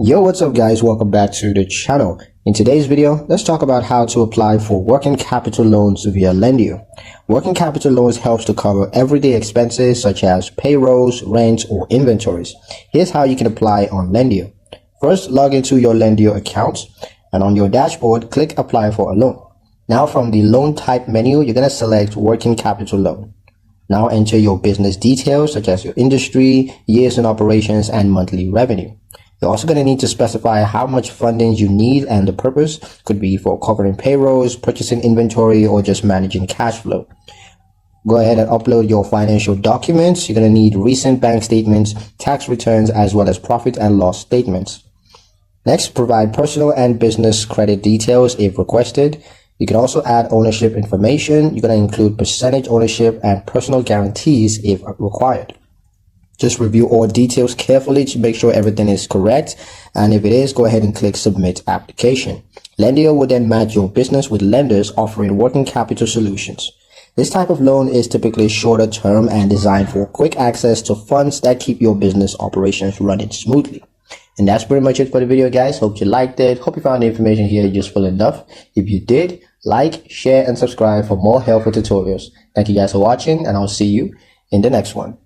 Yo, what's up guys? Welcome back to the channel. In today's video, let's talk about how to apply for working capital loans via Lendio. Working capital loans helps to cover everyday expenses such as payrolls, rent, or inventories. Here's how you can apply on Lendio. First, log into your Lendio account and on your dashboard, click apply for a loan. Now from the loan type menu, you're going to select working capital loan. Now enter your business details such as your industry, years in operations, and monthly revenue. You're also going to need to specify how much funding you need, and the purpose could be for covering payrolls, purchasing inventory, or just managing cash flow. Go ahead and upload your financial documents. You're going to need recent bank statements, tax returns, as well as profit and loss statements. Next, provide personal and business credit details if requested. You can also add ownership information. You're going to include percentage ownership and personal guarantees if required. Just review all details carefully to make sure everything is correct. And if it is, go ahead and click submit application. Lendio will then match your business with lenders offering working capital solutions. This type of loan is typically shorter term and designed for quick access to funds that keep your business operations running smoothly. And that's pretty much it for the video, guys. Hope you liked it. Hope you found the information here useful enough. If you did, like, share, and subscribe for more helpful tutorials. Thank you guys for watching, and I'll see you in the next one.